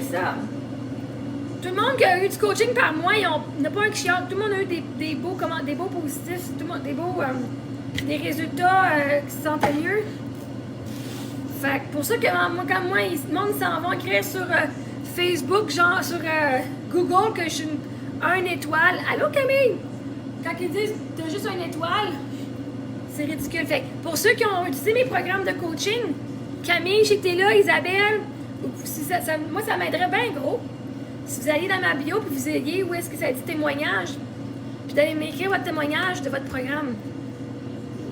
c'est ça. Tout le monde qui a eu du coaching par mois, il n'y a pas un qui chiale. Tout le monde a eu des beaux positifs, tout le monde, des résultats qui se sentaient mieux. Fait que pour ça que quand moi, le monde s'en va écrire sur Facebook, genre sur Google, que je suis un étoile. Allô Camille? Quand ils disent t'as juste une étoile, c'est ridicule. Fait que pour ceux qui ont utilisé mes programmes de coaching, Camille, j'étais là, Isabelle, moi ça m'aiderait bien gros. Si vous alliez dans ma bio puis vous ayez où est-ce que ça dit témoignage, puis d'aller m'écrire votre témoignage de votre programme.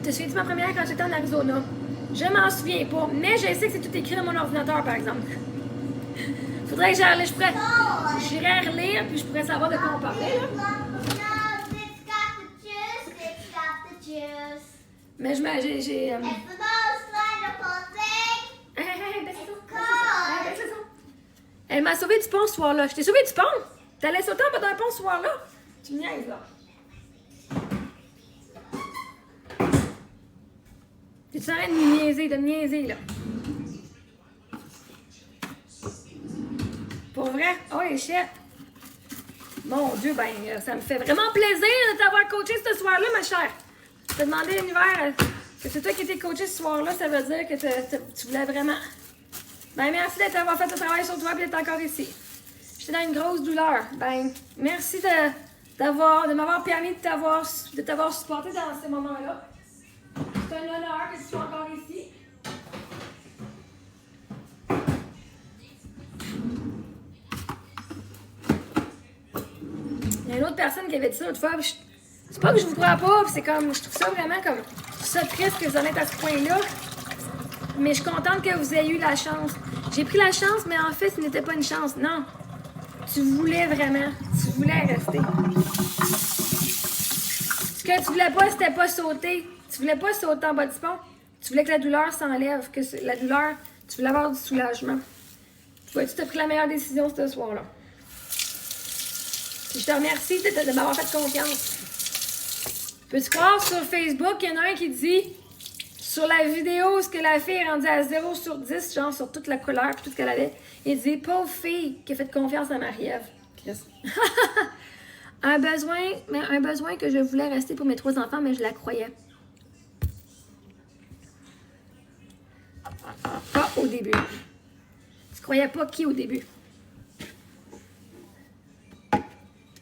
Te souviens-tu de ma première quand j'étais en Arizona? Je m'en souviens pas, mais je sais que c'est tout écrit dans mon ordinateur, par exemple. Faudrait que j'irais relire, puis je pourrais savoir de quoi on parlait, là. Mais j'ai... Elle m'a sauvé du pont ce soir-là. Je t'ai sauvé du pont? T'allais sauter en bas d'un pont ce soir-là? Tu me niaises, là. T'es en train de me niaiser, là. Pour vrai? Oh, les shit! Mon Dieu, ben, ça me fait vraiment plaisir de t'avoir coaché ce soir-là, ma chère. Je t'ai demandé à l'univers que c'est toi qui étais coaché ce soir-là, ça veut dire que tu voulais vraiment. Ben, merci d'avoir fait le travail sur toi et d'être encore ici. J'étais dans une grosse douleur. Ben, merci de m'avoir permis de t'avoir supporté dans ces moments-là. C'est un honneur que tu sois encore ici. Il y a une autre personne qui avait dit ça l'autre fois. C'est pas que je vous crois pas, c'est comme, je trouve ça vraiment comme, je trouve ça triste que vous en êtes à ce point-là. Mais je suis contente que vous ayez eu la chance. J'ai pris la chance, mais en fait, ce n'était pas une chance. Non. Tu voulais vraiment. Tu voulais rester. Ce que tu voulais pas, c'était pas sauter. Tu voulais pas sauter en bas du pont. Tu voulais que la douleur s'enlève. Que la douleur, tu voulais avoir du soulagement. Tu vois, tu as pris la meilleure décision ce soir-là. Puis je te remercie de m'avoir fait confiance. Peux-tu croire sur Facebook, il y en a un qui dit sur la vidéo, ce que la fille est rendue à 0 sur 10, genre sur toute la couleur et tout ce qu'elle avait, il dit pauvre fille qui a fait confiance à Marie-Ève. un besoin que je voulais rester pour mes 3 enfants, mais je la croyais. Pas au début. Tu croyais pas qui au début?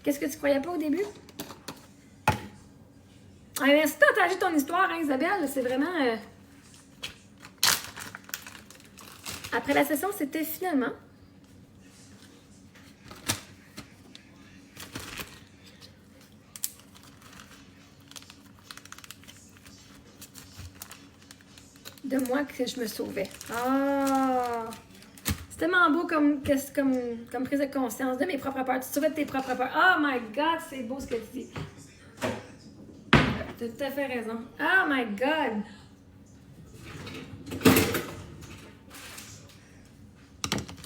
Qu'est-ce que tu croyais pas au début? Ah, merci de partager ton histoire, hein, Isabelle. C'est vraiment... Après la session, c'était finalement... de moi que je me sauvais. Ah! C'est tellement beau comme prise de conscience de mes propres peurs. Tu te sauvais de tes propres peurs. Oh my God, c'est beau ce que tu dis. Tu as tout à fait raison. Oh my God!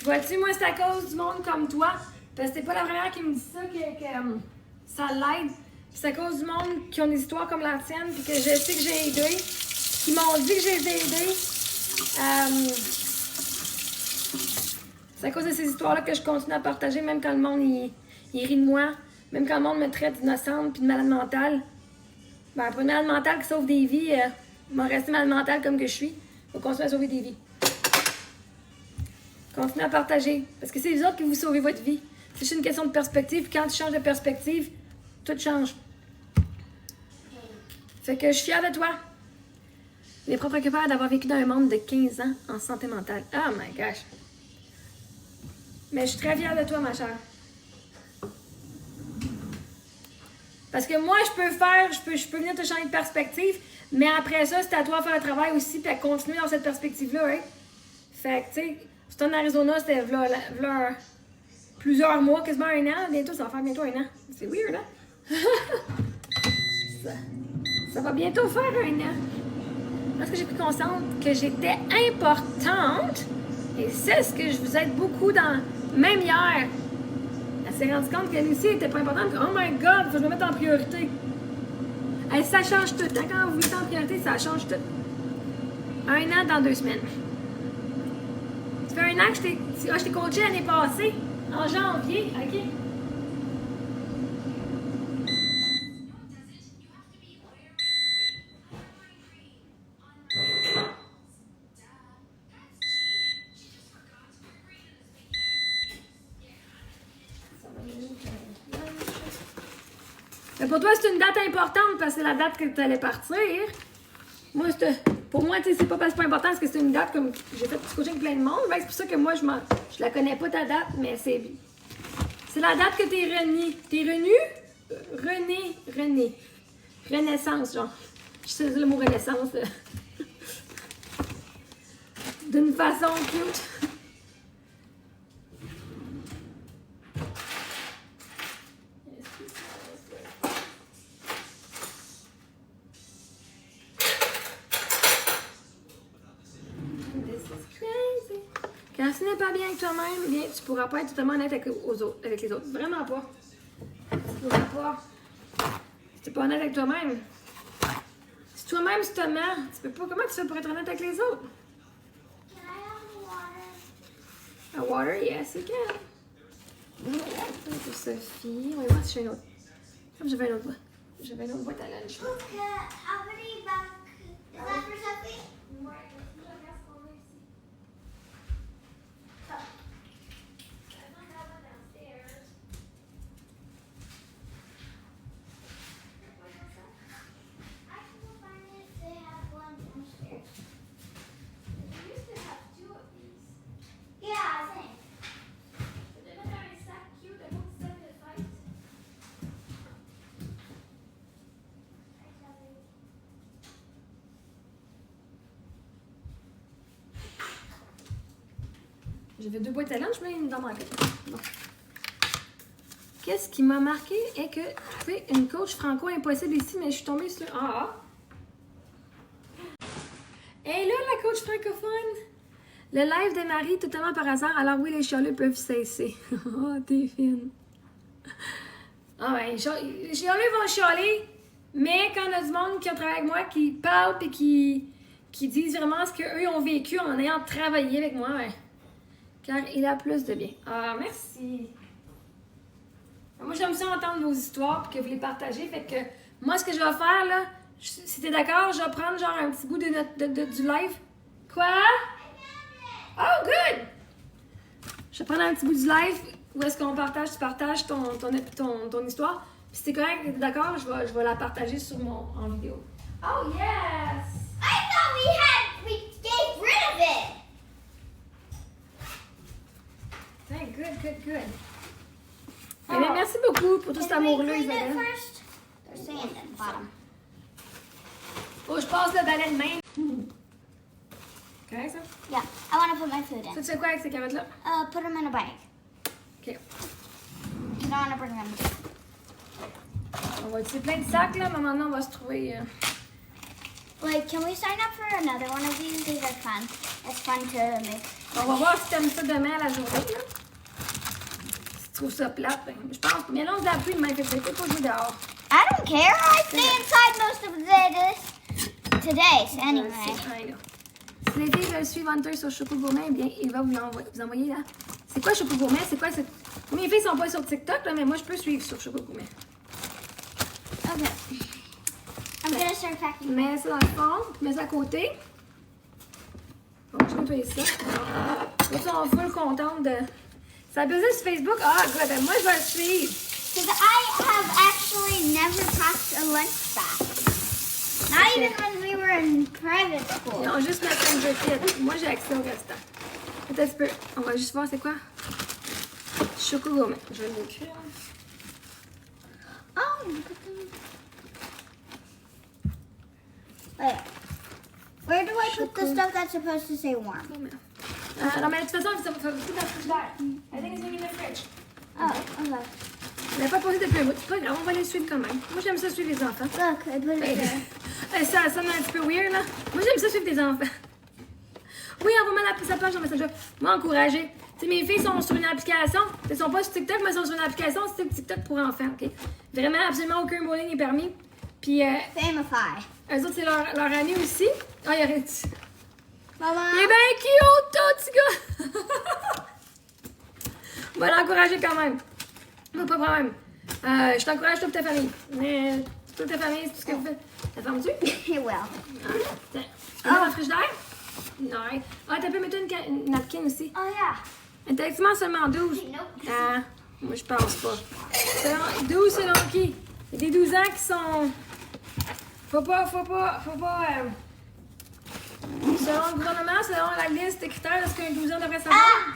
Vois-tu, moi, c'est à cause du monde comme toi. Parce que c'est pas la première qui me dit ça, que ça l'aide. C'est à cause du monde qui ont des histoires comme la tienne, puis que je sais que j'ai aidé, qui m'ont dit que je les ai aidés. C'est à cause de ces histoires-là que je continue à partager, même quand le monde il rit de moi, même quand le monde me traite d'innocente puis de malade mentale. Ben, pour une malade mentale qui sauve des vies, m'en rester malade mentale comme que je suis. Il faut continuer à sauver des vies. Continuez à partager. Parce que c'est les autres qui vous sauvez votre vie. C'est juste une question de perspective. Puis quand tu changes de perspective, tout change. Fait que je suis fière de toi. Les propres préoccupants d'avoir vécu dans un monde de 15 ans en santé mentale. Oh my gosh. Mais je suis très fière de toi, ma chère. Parce que moi, je peux venir te changer de perspective, mais après ça, c'est à toi de faire le travail aussi, puis à continuer dans cette perspective-là, hein. Fait que, tu sais, c'est en Arizona, c'était v'là plusieurs mois, quasiment 1 an. Bientôt, ça va faire bientôt 1 an. C'est weird, hein? ça va bientôt faire 1 an. Parce que j'ai pris conscience que j'étais importante, et c'est ce que je vous aide beaucoup dans... Même hier, elle s'est rendue compte qu'elle aussi n'était pas importante. Oh my God, faut que je me mette en priorité. Et ça change tout. Quand vous mettez en priorité, ça change tout. 1 an dans 2 semaines. Ça fait 1 an que je t'ai coaché l'année passée, en janvier. OK? Mais pour toi, c'est une date importante parce que c'est la date que tu allais partir. Moi, pour moi, c'est pas parce que c'est pas important, parce que c'est une date comme j'ai fait du coaching avec plein de monde. C'est pour ça que moi, je la connais pas ta date, mais c'est la date que t'es rené. T'es renu? René. Renaissance, genre. Je sais le mot renaissance. D'une façon cute. Quand tu n'es pas bien avec toi-même, bien, tu ne pourras pas être totalement honnête avec les autres. Vraiment pas. Tu ne pourras pas. Si tu n'es pas honnête avec toi-même. Si toi-même tu te mens, tu peux pas. Comment tu fais pour être honnête avec les autres? Can I have water? A water? Yes, you can. Ça, pour Sophie. On va voir si j'ai une autre. J'avais une autre boîte à lunch. Look, how many back? Is that for Sophie? J'avais 2 boîtes à lunch, mais il me manquait. Bon. Qu'est-ce qui m'a marqué est que tu fais une coach franco impossible ici, mais je suis tombée sur. Ah! Et là, la coach francophone! Le live de Marie, totalement par hasard. Alors oui, les chialeux peuvent cesser. Oh, t'es fine. Ah ben, les chialeux vont chialer, mais quand on a du monde qui a travaillé avec moi, qui parle et qui disent vraiment ce qu'eux ont vécu en ayant travaillé avec moi, ben, car il a plus de bien. Ah, merci. Moi, j'aime ça entendre vos histoires et que vous les partagez. Fait que moi, ce que je vais faire, là, si t'es d'accord, je vais prendre genre un petit bout du live. Quoi? Oh, good! Je vais prendre un petit bout du live où est-ce qu'on partage, tu partages ton histoire. Puis si t'es correct, t'es d'accord, je vais la partager en vidéo. Oh, yes! I thought we gave rid of it. Hey, good. Eh bien, merci beaucoup pour tout cet amour-là, Clean it Isabelle. first. There's sand at the bottom. Oh, je passe le balai de main. Correct, ça? Yeah, I want to put my food Ça, in. tu fais quoi avec ces carottes-là? Put them in a bag. OK. I don't want to bring them. On va utiliser plein de sacs, là, mais maintenant, on va se trouver... Like, can we sign up for another one of these? These are fun. It's fun to make. On va voir si t'aimes ça demain à la journée, là. Si tu trouves ça plate, ben, je pense que... Mais là, on se lave plus demain, fait que je vais peut-être pas jouer dehors. I don't care. I stay inside most of the today, anyway. Ouais, là. Si les filles veulent suivre Hunter sur Choco Gourmet, eh bien, il va vous envoyer là. C'est quoi Choco Gourmet? C'est quoi? Mes filles sont pas sur TikTok, là, mais moi, je peux suivre sur Choco Gourmet. Okay. I'm gonna start packing. Mets ça dans le fond, mets ça à côté. Bon, je vais nettoyer ça. Là, ils sont full contentes de... Ça a business sur Facebook? Ah, good. Ben, moi, je vais le suivre. Because I have actually never packed a lunch bag. Not even when we were in private school. Ils ont juste mettre comme je fais. Moi, j'ai accès au restant. Attends un petit peu. On va juste voir c'est quoi. Choco Gourmet. Je vais l'écrire. Oh, look at them. Wait. Where do I put the stuff that's supposed to say warm? Non, mais de toute façon, ça va tout dans le frigidaire. I think it's going in the fridge. Oh, okay. Je l'ai pas posé depuis un bout. C'est pas grave, on va les suivre quand même. Moi, j'aime ça suivre les enfants. Look, I put it there. Ça sonne un petit peu weird, là. Moi, j'aime ça suivre des enfants. Oui, envoie-moi sa page dans Messenger. Moi, encourager. Tu sais, mes filles sont sur une application. Elles sont pas sur TikTok, mais elles sont sur une application. C'est TikTok pour enfants, OK? Vraiment, absolument aucun bullying n'est permis. Puis, Famify. eux autres, c'est leur ami aussi. Ah, il y aurait... Maman. Il est bien cute, toi, petit gars! On va l'encourager quand même. Pas de problème. Je t'encourage, toi et ta famille. Mais toute ta famille, c'est tout ce que vous faites. La fermes-tu? It will. Tiens. Dans le frigidaire? Non. Ah, t'as pu mettre une napkin aussi. Oh yeah. Effectivement, seulement 12. Nope. Ah, moi, je pense pas. 12 selon qui? Il y a des 12 ans qui sont... Faut pas... selon le gouvernement, selon la liste des critères de ce qu'un 12 ans devrait savoir. Ah!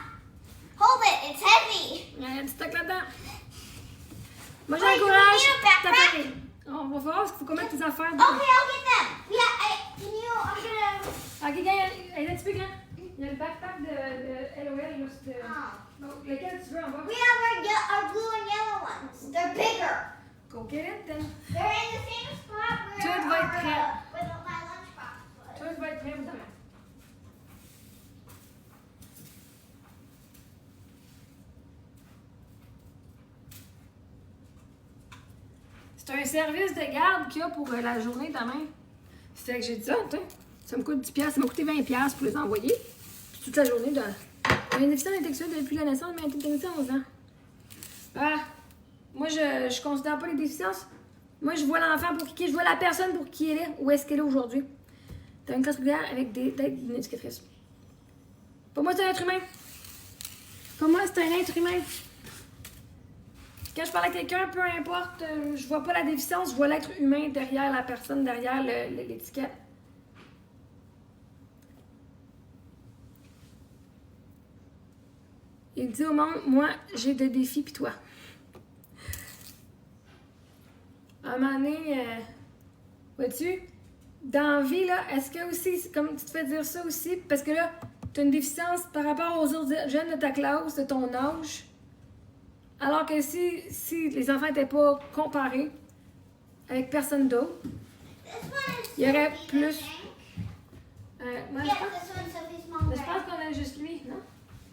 Hold it, it's heavy. Il y a du stock là-dedans. Moi, Wait, do we j'encourage need a ta backpack? famille. On va voir, parce qu'il faut qu'on mette tes affaires Okay, dedans. I'll get them. Can you, I'm gonna... Ok, gars, il y a un petit peu grand. Il y a le backpack de LOL, là, c'est... Oh. Donc, lequel tu veux, on va... We have our blue and yellow ones. They're bigger. Go get it, then. They're in the same spot where, Tout va être prêt. where my lunchbox was. Tout va être prêt, vous demain. C'est un service de garde qu'il y a pour la journée demain. C'est que j'ai dit ça, ça me coûte 10$, ça m'a coûté 20$ pour les envoyer. Puis toute la journée de. J'ai un déficit intellectuel depuis la naissance, mais un déficit à 11 ans. Ah, moi je considère pas les déficiences. Moi je vois l'enfant pour qui je vois la personne pour qui elle est, où est-ce qu'elle est aujourd'hui. T'as une classe régulière avec une éducatrice. Pour moi, c'est un être humain. Pour moi, c'est un être humain. Quand je parle à quelqu'un, peu importe, je vois pas la déficience, je vois l'être humain derrière la personne, derrière l'étiquette. Il dit au monde, moi, j'ai des défis, pis toi. À un moment donné, vois-tu, dans la vie, là, est-ce que aussi, comme tu te fais dire ça aussi, parce que là, tu as une déficience par rapport aux autres jeunes de ta classe, de ton âge, alors que si les enfants n'étaient pas comparés avec personne d'autre, il y aurait plus... moi, je Yeah, pense, this one's Sophie's mais je mom. pense qu'on a juste lui, non?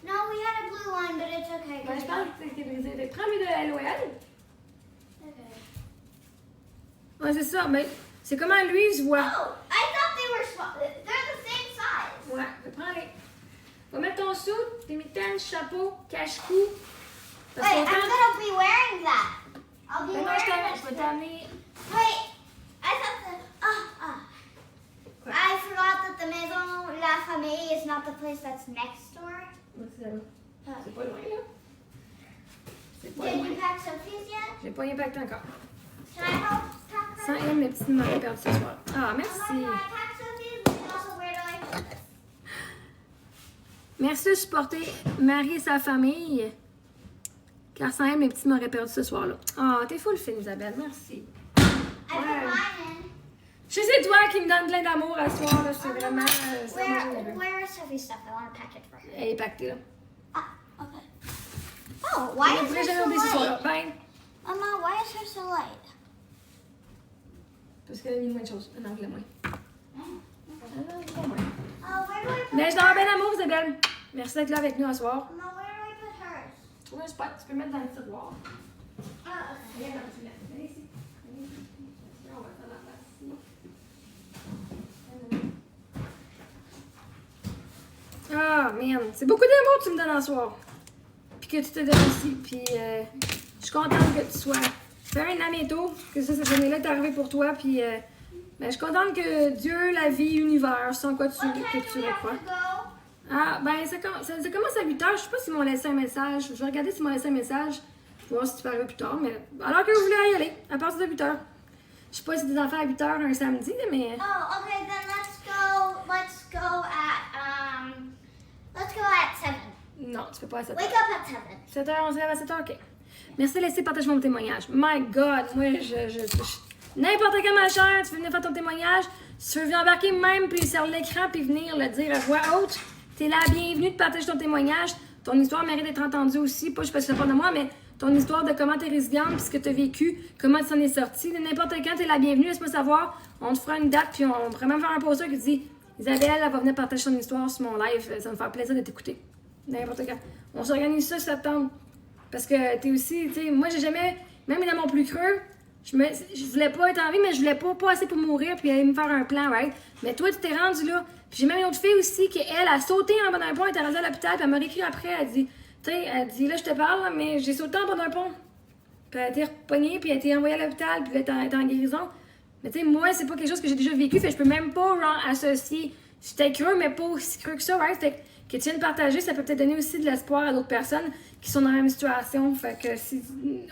No, we had a blue one, but it's okay. Ben, je pense que c'est brisé. Prends lui de LOL. Okay. Ouais, c'est ça, mais c'est comment lui il se voit. Oh, I thought they were small. They're the same size. Ouais, prends-les. Va mettre ton sou, tes mitaines, chapeau, cache-cou. Wait, I'm gonna be wearing that. I'll be Maintenant, wearing je vais it. t'amener. Wait, I thought I forgot that the Maison La Famille is not the place that's next door. C'est pas loin, là. C'est pas Did loin. you pack Sophie's yet? J'ai pas impacté encore. Can I help pack her? Sans elle, mes petites m'auraient perdu ce soir. Ah, Mama, merci. can I pack Sophie's? And also, where do I put this? Merci de supporter Marie et sa famille. Car sans elle, mes petits m'auraient perdu ce soir-là. Ah, t'es full fine, Isabelle. Merci. I Ouais. put mine in. Je sais, c'est toi qui me donne plein d'amour à ce soir, là. C'est vraiment. C'est vraiment généreux. Where is Sophie's stuff? I want to pack it for her. Elle est pactée, là. Ah, okay. Oh, why Je is voulais her jamais so oublier ce soir-là. light? Ben, Mama, why is her so light? parce qu'elle a mis moins de choses. Un anglais moins. Un anglais moins. Where do I put Mais je t'en bien d'amour, Isabelle. Merci d'être là avec nous ce soir. Mama, where do I put hers? Trouve un spot, tu peux le mettre dans le tiroir. Okay. Viens dans le tiroir. Viens ici. Viens ici. Là, on va faire la place ici. Ah, man. C'est beaucoup d'amour que tu me donnes en soir. Puis que tu te donnes ici. Puis je suis contente que tu sois. Faire un an bientôt, que ça, cette journée-là est arrivée pour toi. Puis ben, je suis contente que Dieu, la vie, l'univers, sans quoi What time que do tu we have crois. to go? Ah, ben, ça commence à 8h. Je sais pas s'ils m'ont laissé un message. Je vais regarder s'ils m'ont laissé un message. Je vais voir si tu peux arriver plus tard. Mais alors que vous voulez y aller, à partir de 8h. Je sais pas si des enfants à 8h un samedi, mais. Oh, okay, then let's go at 7. Non, tu peux pas à 7h. Wake up at 7. 7h, on se lève à 7h, ok. Merci de laisser partager mon témoignage. My God, moi, n'importe quelle ma chère, tu veux venir faire ton témoignage, si tu veux venir embarquer même, puis sur l'écran, puis venir le dire à voix haute, t'es la bienvenue de partager ton témoignage. Ton histoire mérite d'être entendue aussi, pas juste parce que ça parle de moi, mais ton histoire de comment t'es résiliente, puis ce que t'as vécu, comment tu s'en es sorti. De n'importe quand, t'es la bienvenue, laisse-moi savoir. On te fera une date, puis on pourrait même faire un poster qui dit Isabelle, elle va venir partager son histoire sur mon live, ça va me faire plaisir de t'écouter. N'importe quand. On s'organise ça septembre. Parce que t'es aussi, tu sais, moi j'ai jamais, même dans mon plus creux, Je voulais pas être en vie, mais je voulais pas passer pour mourir puis aller me faire un plan, right? Mais toi, tu t'es rendu là. Puis j'ai même une autre fille aussi qui, elle, a sauté en bas d'un pont, elle était rendue à l'hôpital, puis elle m'a réécrit après, elle dit, tu sais, elle dit, là, je te parle, là, mais j'ai sauté en bas d'un pont. Puis elle a été repognée, puis elle a été envoyée à l'hôpital, puis là, elle est en guérison. Mais tu sais, moi, c'est pas quelque chose que j'ai déjà vécu, fait que je peux même pas, genre, associer. J'étais creux, mais pas aussi creux que ça, right? Fait que tu viens de partager, ça peut peut-être donner aussi de l'espoir à d'autres personnes qui sont dans la même situation. Fait que si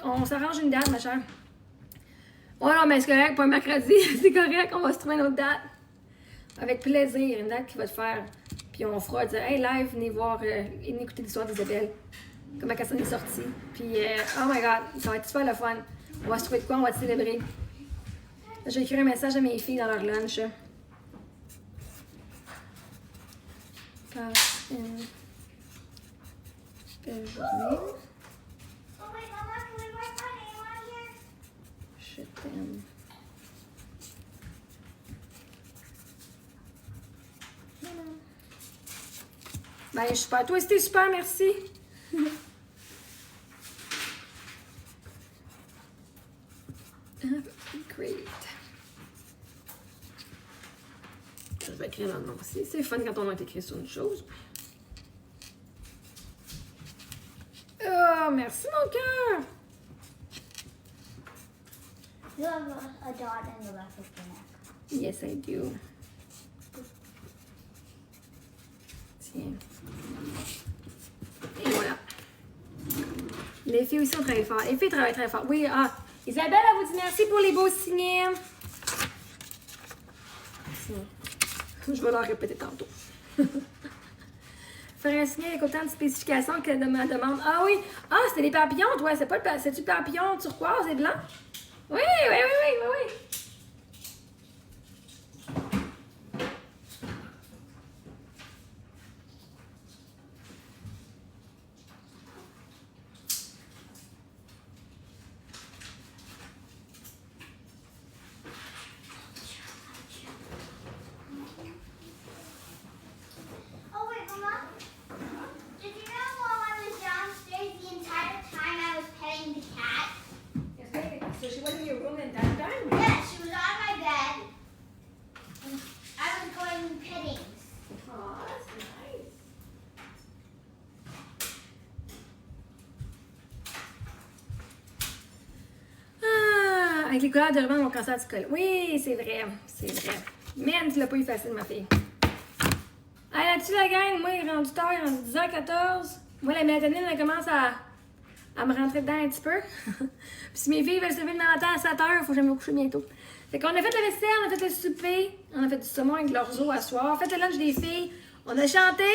on s'arrange une date, ma chère. Oh non, mais c'est correct, pas un mercredi, c'est correct, on va se trouver une autre date. Avec plaisir, une date qui va te faire. Puis on fera dire, hey, live, venez voir, venez écouter l'histoire d'Isabelle. Comment elle s'en est sortie. Puis, oh my god, ça va être super le fun. On va se trouver de quoi, on va te célébrer. J'ai écrit un message à mes filles dans leur lunch. Passe une belle journée. Je t'aime. Ben, je suis super. Toi, c'était super, merci. Great. Je vais écrire dans le nom aussi. C'est fun quand on a écrit sur une chose. Oh, merci mon cœur. You have a dot in the back of your neck. Yes, I do. Tiens. Et voilà. Les filles aussi ont travaillé fort. Les filles travaillent très fort. Oui, ah. Isabelle, elle vous dit merci pour les beaux signets. Je vais leur répéter tantôt. Faire un signet avec autant de spécifications que de ma demande. Ah oui! Ah, c'était les papillons, toi. C'est-tu papillon turquoise et blanc? Oui, oui, oui, oui, oui, oui. Oh wait, Mama. Did you know while I was downstairs the entire time I was petting the cat? So she wasn't in your room at that time? Yeah, she was on my bed. And I was going petting. Oh, that's nice. Ah, avec les couleurs de ruban, mon cancer du col. Oui, c'est vrai, c'est vrai. Man, tu l'as pas eu facile, ma fille. Hey, là-dessus, la gang, moi, il est rendu tard, il est rendu 10h14. Moi, la mélatonine, elle commence à me rentrer dedans un petit peu. Puis si mes filles veulent se lever le matin à 7h, il faut que j'aille me coucher bientôt. Fait qu'on a fait la vaisselle, on a fait le souper, on a fait du saumon avec leur os à soir, on a fait le lunch des filles, on a chanté,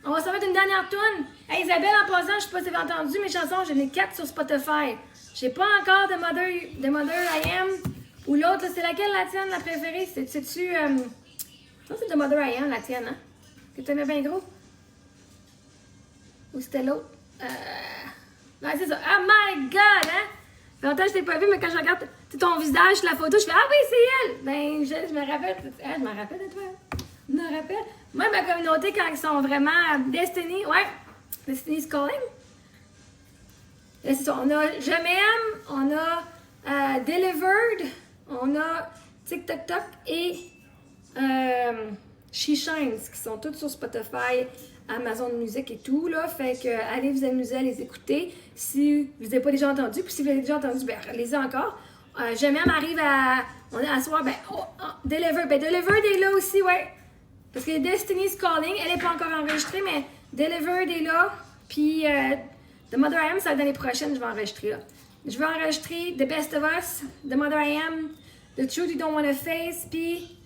on va se mettre une dernière toune. Hey Isabelle, en passant, je sais pas si vous avez entendu mes chansons, j'en ai 4 sur Spotify. J'ai pas encore de Mother I Am, ou l'autre, c'est laquelle la tienne, la préférée? C'est-tu, ça c'est de Mother I Am, la tienne, hein? Que t'aimais bien gros? Ou c'était l'autre? Ouais, c'est ça. Oh my God, hein? Longtemps que je t'ai pas vu, mais quand je regarde ton visage sur la photo, je fais ah oui, c'est elle! Ben, je me rappelle. Je me rappelle de toi. Je me rappelle. Moi, ma communauté, quand ils sont vraiment Destiny, ouais, Destiny's Calling. Là, c'est ça. On a Je m'aime, on a Delivered, on a TikTok et She Shines, qui sont toutes sur Spotify, Amazon Music et tout, là. Fait que allez vous amuser à les écouter. Si vous n'avez pas déjà entendu, puis si vous avez déjà entendu, ben allez-y encore. Je m'aime arrive à. On est à soir, ben, Delivered. Ben, Delivered est là aussi, ouais. Parce que Destiny's Calling, elle n'est pas encore enregistrée, mais Delivered est là. Puis The Mother I Am, c'est l'année prochaine, je vais enregistrer là. Je vais enregistrer The Best of Us, The Mother I Am, The Truth You Don't Wanna Face, puis.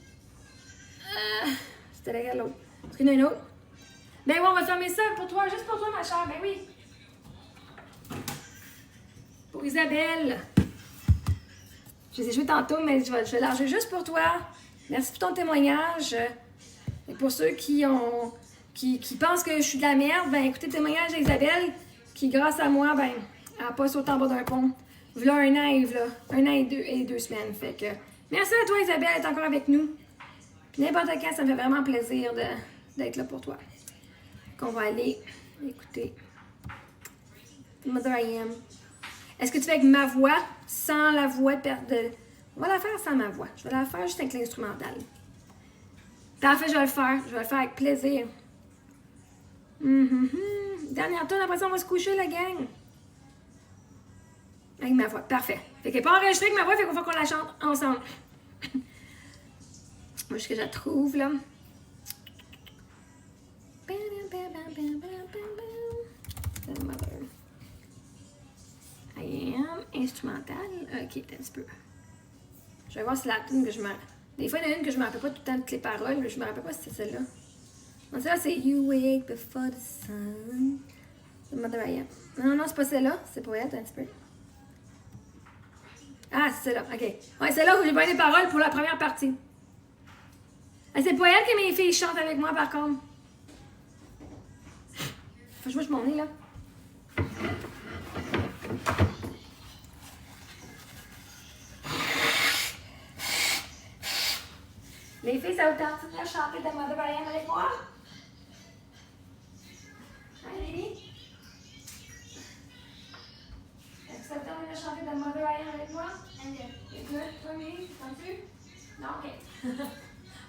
C'était laquelle l'autre? Est-ce qu'il y en a une autre? Ben oui, on va fermer ça pour toi, juste pour toi, ma chère, ben oui. Pour Isabelle. Je les ai joués tantôt, mais je vais l'arranger juste pour toi. Merci pour ton témoignage. Et pour ceux qui pensent que je suis de la merde, ben écoutez le témoignage d'Isabelle, qui grâce à moi, ben, elle n'a pas sauté en bas d'un pont. Voilà un an et deux semaines. Fait que merci à toi, Isabelle, d'être encore avec nous. Puis n'importe quand, ça me fait vraiment plaisir d'être là pour toi. Qu'on va aller écouter Mother I Am. Est-ce que tu fais avec ma voix, sans la voix de... On va la faire sans ma voix. Je vais la faire juste avec l'instrumental. Parfait, je vais le faire. Je vais le faire avec plaisir. Dernière tourne, après ça, on va se coucher, la gang. Avec ma voix. Parfait. Fait qu'elle n'est pas enregistrée avec ma voix, fait qu'il faut qu'on la chante ensemble. Moi, ce que je la trouve, là. The mother. I am instrumental. Ok, un petit peu. Je vais voir si la tune que je me... Des fois, il y en a une que je ne me rappelle pas tout le temps toutes les paroles, mais je me rappelle pas si c'est celle-là. Donc, celle-là, c'est You wake before the sun. The mother I am. Non, non, c'est pas celle-là. C'est pour être un petit peu. Ah, c'est celle-là. Ok. Ouais, celle-là où j'ai pas les paroles pour la première partie. Ah, c'est pas elle que mes filles chantent avec moi, par contre. Faut que je bouge mon nez, là. Les filles, ça vous tente de venir chanter The Mother I Am avec moi? Hein, Lily? Est-ce que ça vous tente de venir chanter The Mother I Am avec moi? Écoute, toi, Lily, t'entends-tu? Non, ok.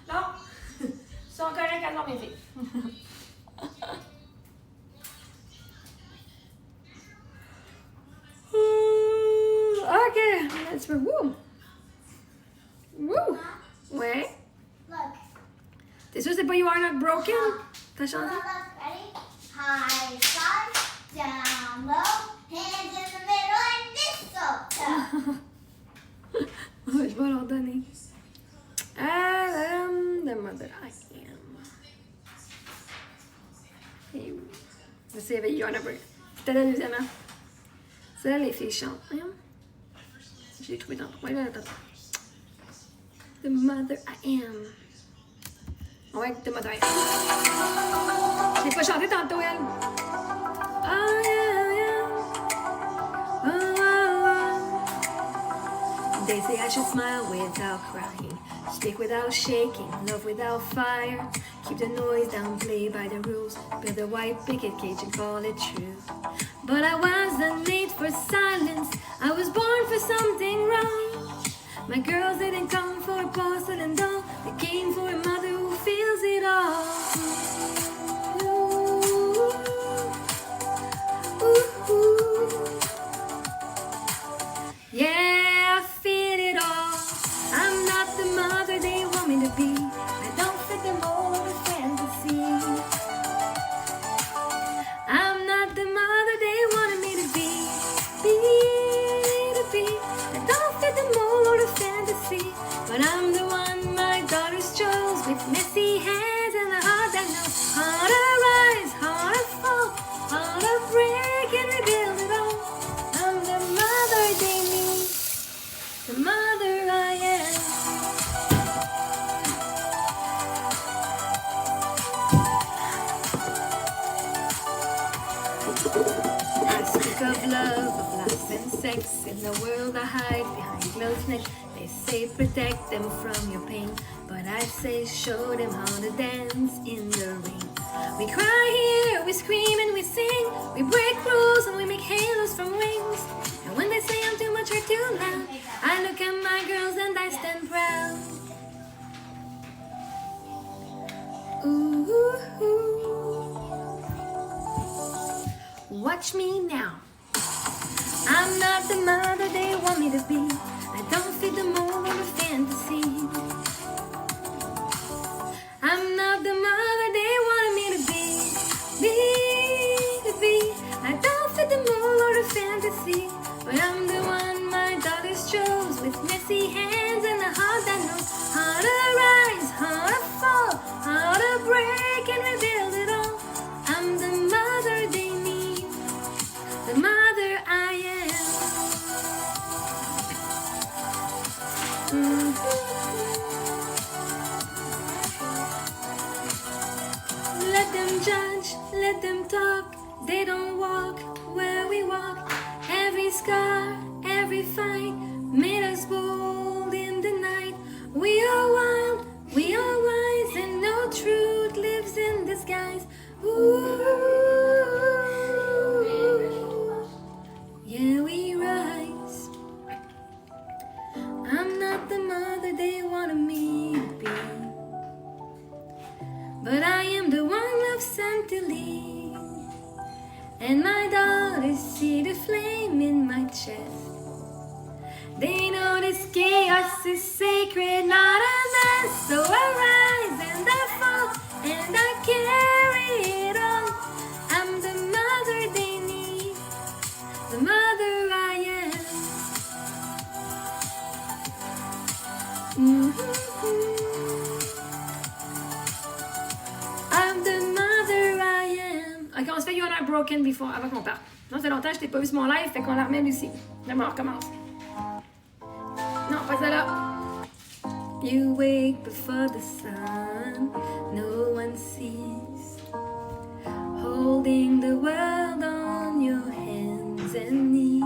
Non? Ils sont corrects alors, mes filles. Ok, un petit peu. Wouh! Wouh! Ouais. Look. T'es sûr que c'est pas You Are Not Broken? T'as chanté? Look, ready? High five, down low, hands in the middle and mistletoe. Je vais leur donner. The Mother I Am. Et oui. Ça, c'est avec You Are Not Broken. C'était la deuxième. Hein? C'est là les filles chantent. Je l'ai trouvé tantôt. Ouais, là, tantôt. The Mother I Am. Ouais, The Mother I Am. Je l'ai pas chanté tantôt, elle. Oh, yeah, yeah. Oh, oh, oh. They say I should smile without crying, speak without shaking, love without fire, keep the noise down, play by the rules, build a white picket cage and call it true. But I wasn't made for silence, I was born for something wrong. My girls didn't come for a porcelain doll, they came for a mother who feels it all. Ooh, ooh, ooh. Yeah, I feel it all. I'm not the mother they want me to be. I don't fit the mold of fantasy. I'm not the mother they wanted me to be. I don't fit the mold of fantasy. But I'm the one my daughters chose, with messy hands and a heart that knows how to rise, how to fall, how to break and rebuild it all. I'm the mother they need, the mother I am. I speak of love, of life and sex. In the world I hide behind closed neck. They say protect them from your pain, but I say show them how to dance in the rain. We cry here, we scream and we sing. We break rules and we make halos from wings. And when they say I'm too much or too loud, I look at my girls and I stand proud. Ooh, ooh, ooh. Watch me now. I'm not the mother they want me to be. I don't fit the mold of a fantasy. I'm not the mother they wanted me to be. I don't fit the mold of a fantasy. But I'm the one my daughters chose, with messy hands and a heart that knows how to rise, how to fall, how to break and rebuild it all. I'm the mother they need, the mother I am. Let them judge, let them talk. They don't walk where we walk. Every scar, every fight made us bold in the night. We are wild, we are wise, and no truth lives in disguise. Ooh, yeah, we rise. my daughters see the flame in my chest. They know this chaos is sacred, not a mess. So I rise and I fall and I carry it on. I'm the mother they need, the mother I am. I'm the mother I am. Ok, on se fait You Are Not Broken before, avant qu'on parte. Non, ça fait longtemps que je t'ai pas vu sur mon live, fait qu'on la remet Lucie. Vraiment, on recommence. Non, pas celle-là. You wake before the sun, no one sees. Holding the world on your hands and knees.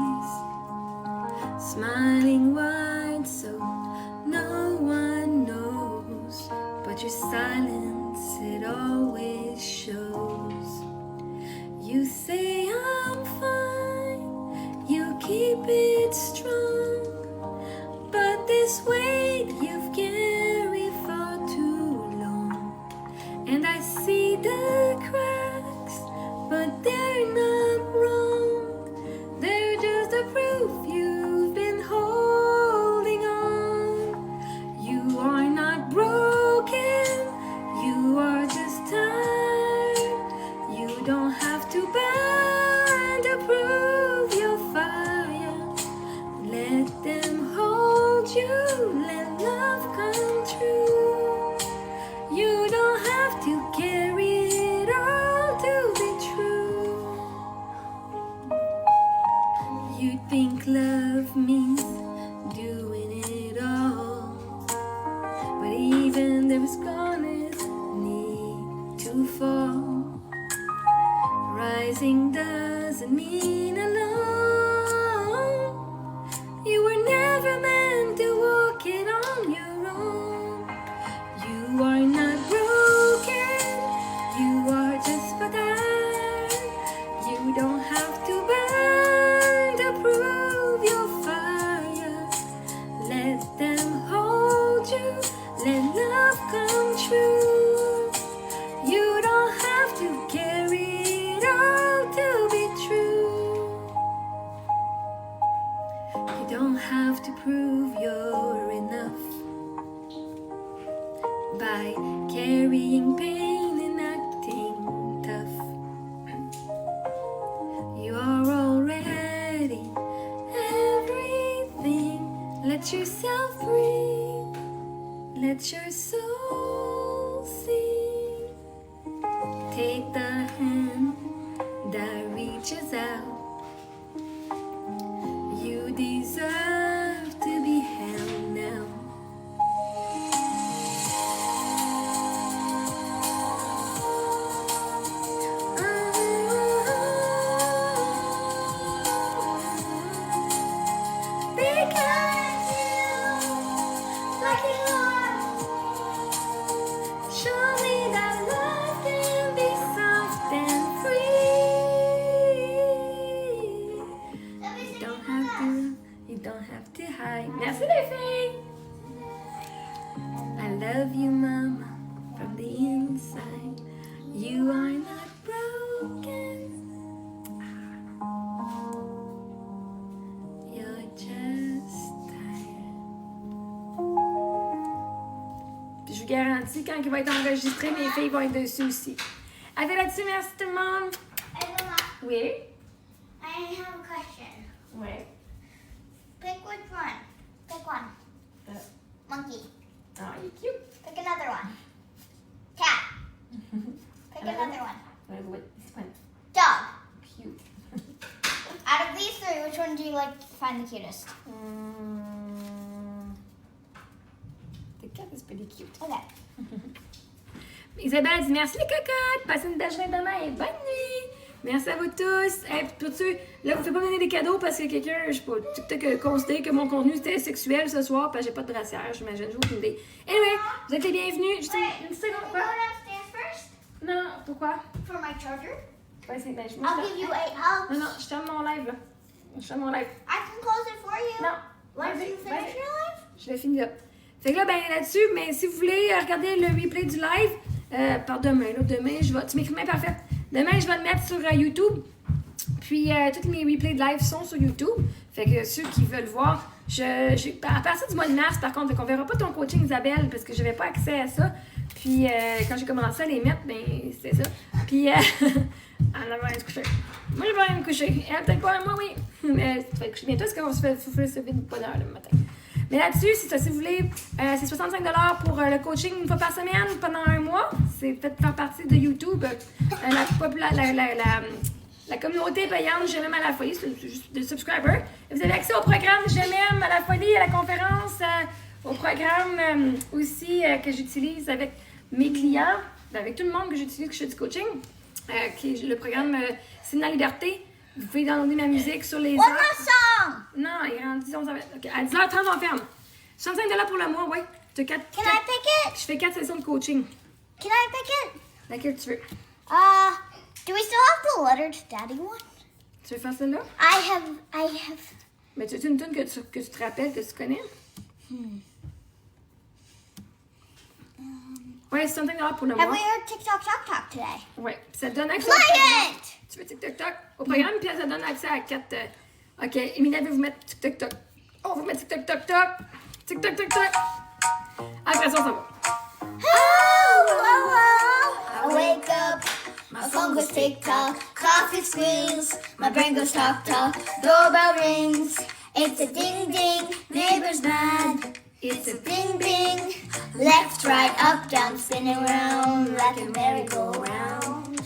Smiling wide so no one knows. But your silence, it always shows. You say I'm fine, you keep it strong. But this weight you've carried for too long. And I see the cracks, but they're not wrong. They're just the proof you've been holding on. You are not broken, you are just tired. You don't have to burn to prove your fire. Let them hold you, let love come true. You don't have to carry it all to be true. You think love means doing it all, but even the scholars need to fall. Rising doesn't mean alone. You were never meant to walk it on your own. You are not broken, you are just tired. You don't have to burn to prove your fire. Let them hold you, let love come true. You don't have to carry it all to be true. You don't have to prove you're enough by carrying pain and acting tough. You are already everything. Let yourself breathe. Let your soul sing. Take the hand that reaches out. You deserve to be held now. Because you, like you are, show me that love can be soft and free. You don't have to hide. Merci les filles. I love you, mama, from the inside. You are not broken. You're just tired. Puis je vous garantis, quand il va être enregistré, mes filles vont être dessus aussi. Allez là-dessus, merci tout le monde. Emma, Oui? I have a question. Oui. Pick which one. Pick one. Monkey. Oh, you're cute. Pick another one. Cat. Pick another one. What? This one. Dog. Cute. Out of these three, which one do you like to find the cutest? The cat is pretty cute. Okay. Isabelle dit merci les cocottes. Passez une belle journée demain et bonne nuit. Merci à vous tous. Et pour ceux, là, vous ne faites pas me donner des cadeaux parce que quelqu'un, je sais pas, TikTok considère que mon contenu était sexuel ce soir parce que j'ai pas de brassière, j'imagine, j'ai aucune idée. Anyway, vous êtes les bienvenus. Juste une seconde. Can we go downstairs first? Non, pourquoi? For my charger? Ouais, c'est ben, I'll give you 8 hugs. Non, je ferme mon live là. Je ferme mon live. I can close it for you. Non. Once Vas-y, you finish vas-y. your life? Je l'ai fini là. Fait que là, ben là-dessus, mais si vous voulez regarder le replay du live, par demain, là, demain, je vais. Tu m'écris bien parfait. Demain, je vais le mettre sur YouTube. Puis, tous mes replays de live sont sur YouTube. Fait que ceux qui veulent voir, à partir du mois de mars, par contre, on verra pas ton coaching, Isabelle, parce que je n'avais pas accès à ça. Puis, quand j'ai commencé à les mettre, ben, c'était ça. Puis, elle va se coucher. Moi, je vais aller me coucher. Elle, peut-être pas, moi, oui. Mais tu vas te coucher bientôt, parce qu'on se fait lever de bonne heure le matin. Mais là-dessus, si vous voulez, c'est 65$ pour le coaching une fois par semaine pendant un mois. C'est peut-être faire partie de YouTube. La communauté payante Je m'aime à la folie, c'est juste des subscribers. Et vous avez accès au programme Je m'aime à la folie, à la conférence, au programme aussi que j'utilise avec mes clients, avec tout le monde que j'utilise, que je fais du coaching, qui est le programme C'est la liberté. Vous pouvez downloader ma musique sur les One more song! Non, il est rendu 11h. Okay. À 10h30, on ferme. 65$ pour le mois, oui. Can I pick it? Je fais 4 sessions de coaching. Can I pick it? Laquelle tu veux? Do we still have the letter to Daddy one? Tu veux faire celle-là? I have. Mais tu veux une tune que tu te rappelles, que tu connais? Ouais, 65$ pour le Have mois. we heard TikTok Talk Talk today? Ouais. Ça te donne accès Play it! Tu veux TikTok au programme, puis ça donne accès à 4. OK, Emilia veut vous mettre TikTok. On va vous mettre TikTok. TikTok. Après ça, on s'en va. I wake up, my phone goes tick-tock, coffee squeals, my brain goes talk-talk, doorbell rings, it's a ding-ding, neighbor's mad, it's a bing-bing, left, right, up, down, spinning round like a merry-go-round.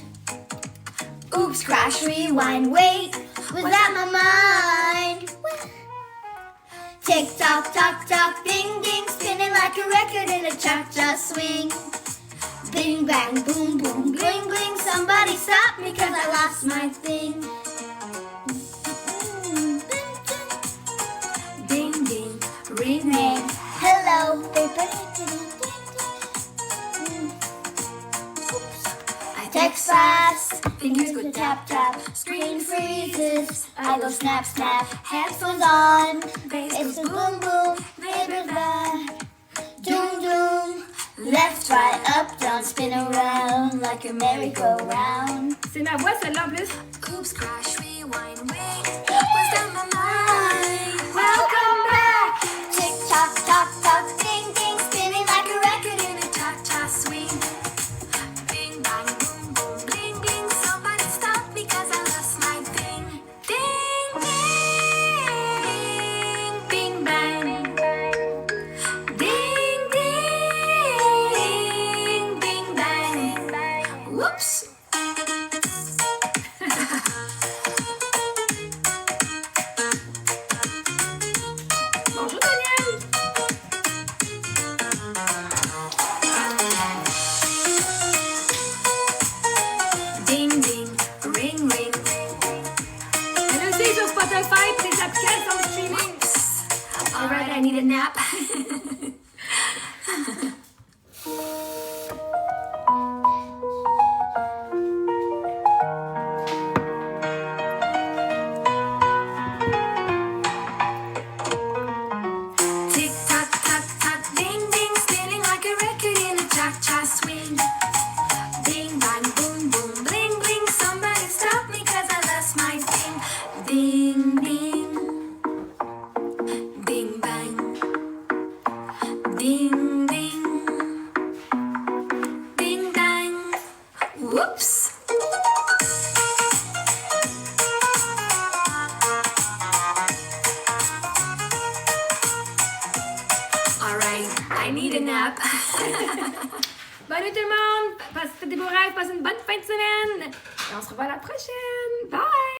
Oops, crash, rewind, wait, was that my mind? Tick-tock, tock-tock, ding-ding, spinning like a record in a cha-cha swing. Bing, bang, boom, boom, bling, bling, somebody stop me cause I lost my thing. Ding, ding, ring, ring, hello, paper. I text fast, fingers go tap, tap, screen freezes, I go snap, snap, headphones on, bass goes boom, boom, neighbor's bad. Doom, doom, left, right, up, down, spin around like a merry-go-round. C'est ma voix, celle-là, en plus. Oops, crash, rewind, wait, what's down my mind? Welcome back! Tick-tock, tock-tock, ding-ding, spinning like a record in a cha-cha swing. Bing, bang, boom, boom, bling-bling, somebody stop me cause I lost my thing. Ding, ding, bing, bang. Whoops! Bonjour, Daniel! Ding, ding, ring, ring. Elle aussi sur Spotify et les applications de streaming. Alright, I need a nap. Tick tock, tock, tock, ding, ding, spinning like a record in a cha-cha swing. Bing, bang, boom, boom, bling, bling, somebody stop me cause I lost my thing. Ding, ding, bing, bang. Ding, ding, ding, dang. Whoops. Alright, I need a nap. Bonne nuit tout le monde! Faites des beaux rêves, passez une bonne fin de semaine! Et on se revoit la prochaine! Bye!